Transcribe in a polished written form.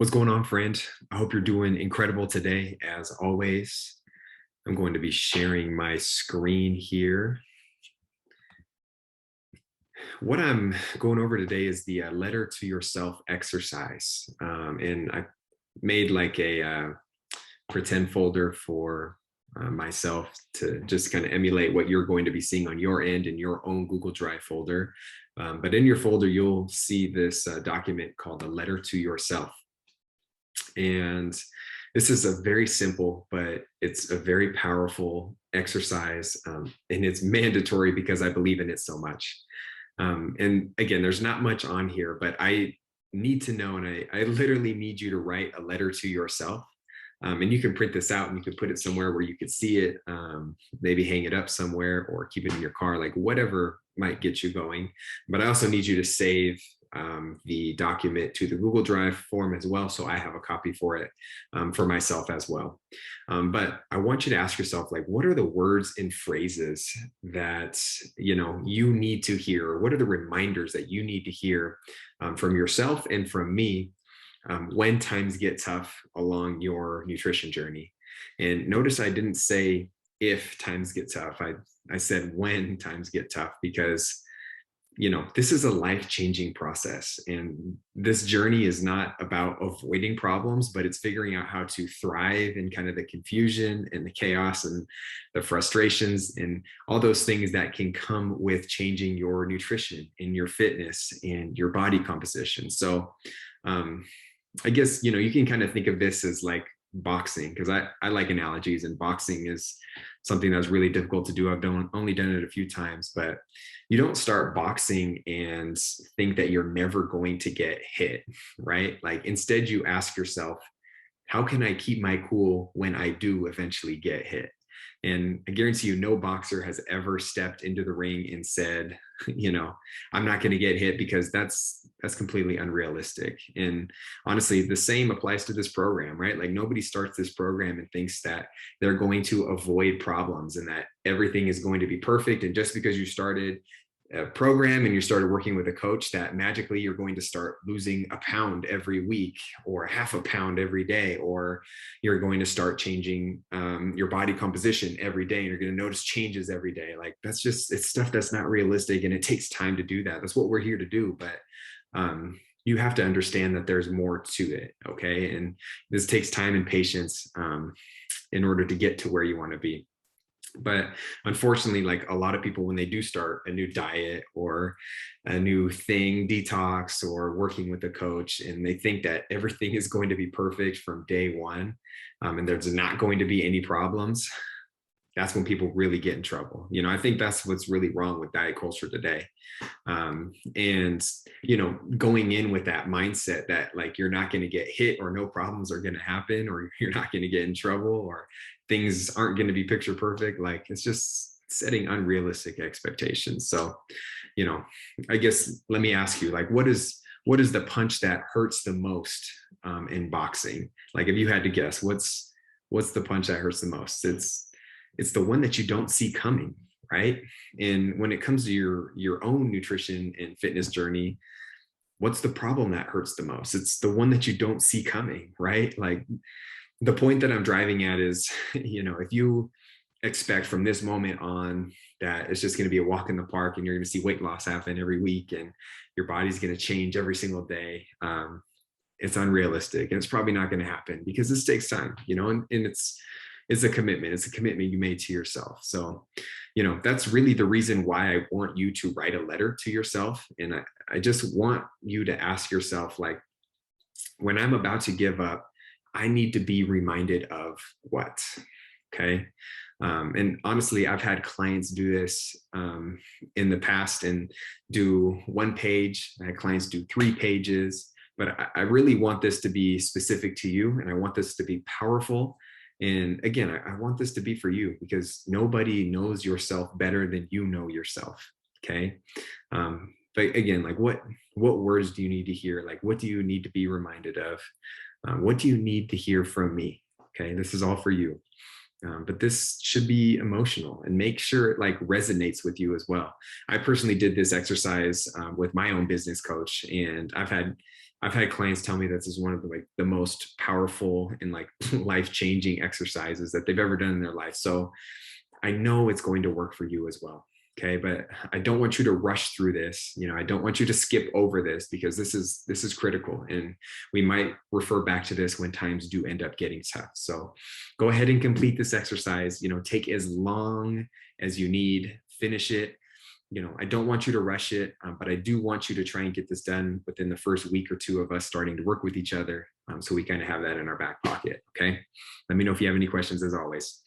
What's going on, friend? I hope you're doing incredible today. As always, I'm going to be sharing my screen here. What I'm going over today is the letter to yourself exercise. And I made like a pretend folder for myself to just kind of emulate what you're going to be seeing on your end in your own Google Drive folder. But in your folder, you'll see this document called a letter to yourself. And this is a very simple, but it's a very powerful exercise. And it's mandatory because I believe in it so much. And again, there's not much on here, but I need to know, and I literally need you to write a letter to yourself. And you can print this out and you can put it somewhere where you could see it, maybe hang it up somewhere or keep it in your car, like whatever might get you going. But I also need you to save the document to the Google Drive form as well. So I have a copy for it for myself as well. But I want you to ask yourself, like, what are the words and phrases that, you need to hear? What are the reminders that you need to hear from yourself and from me when times get tough along your nutrition journey? And notice I didn't say if times get tough. I said when times get tough, because this is a life-changing process, and this journey is not about avoiding problems, but it's figuring out how to thrive in kind of the confusion and the chaos and the frustrations and all those things that can come with changing your nutrition and your fitness and your body composition. So I guess you can kind of think of this as like boxing, because I like analogies, and boxing is something that's really difficult to do. I've only done it a few times, but you don't start boxing and think that you're never going to get hit, right? Like instead you ask yourself, how can I keep my cool when I do eventually get hit? And I guarantee you, no boxer has ever stepped into the ring and said, I'm not going to get hit, because that's completely unrealistic. And honestly, the same applies to this program, right? Like nobody starts this program and thinks that they're going to avoid problems and that everything is going to be perfect. And just because you started a program and you started working with a coach, that magically you're going to start losing a pound every week or half a pound every day, or you're going to start changing your body composition every day and you're going to notice changes every day. Like it's stuff that's not realistic, and it takes time to do that. That's what we're here to do. But you have to understand that there's more to it. Okay. And this takes time and patience in order to get to where you want to be. But unfortunately, like a lot of people, when they do start a new diet or a new thing, detox or working with a coach, and they think that everything is going to be perfect from day one, and there's not going to be any problems, that's when people really get in trouble. I think that's what's really wrong with diet culture today. And going in with that mindset that like you're not going to get hit, or no problems are going to happen, or you're not going to get in trouble, or things aren't going to be picture perfect. Like it's just setting unrealistic expectations. So, I guess let me ask you, like, what is the punch that hurts the most in boxing? Like, if you had to guess, what's the punch that hurts the most? It's the one that you don't see coming, right? And when it comes to your own nutrition and fitness journey, what's the problem that hurts the most? It's the one that you don't see coming, right? Like the point that I'm driving at is, if you expect from this moment on that it's just going to be a walk in the park and you're going to see weight loss happen every week and your body's going to change every single day, it's unrealistic, and it's probably not going to happen, because this takes time, and it's a commitment. It's a commitment you made to yourself. So, that's really the reason why I want you to write a letter to yourself. And I just want you to ask yourself, like, when I'm about to give up, I need to be reminded of what? Okay. And honestly, I've had clients do this in the past and do one page. I had clients do 3 pages, but I really want this to be specific to you, and I want this to be powerful. And again, I want this to be for you, because nobody knows yourself better than you know yourself. Okay. But again, like what words do you need to hear? Like, what do you need to be reminded of? What do you need to hear from me? Okay. This is all for you. But this should be emotional, and make sure it like resonates with you as well. I personally did this exercise with my own business coach, and I've had I've had clients tell me that this is one of the like the most powerful and like life-changing exercises that they've ever done in their life. So I know it's going to work for you as well. Okay. But I don't want you to rush through this. I don't want you to skip over this because this is critical. And we might refer back to this when times do end up getting tough. So go ahead and complete this exercise. Take as long as you need, finish it. I don't want you to rush it, but I do want you to try and get this done within the first week or two of us starting to work with each other. So we kind of have that in our back pocket. Okay. Let me know if you have any questions as always.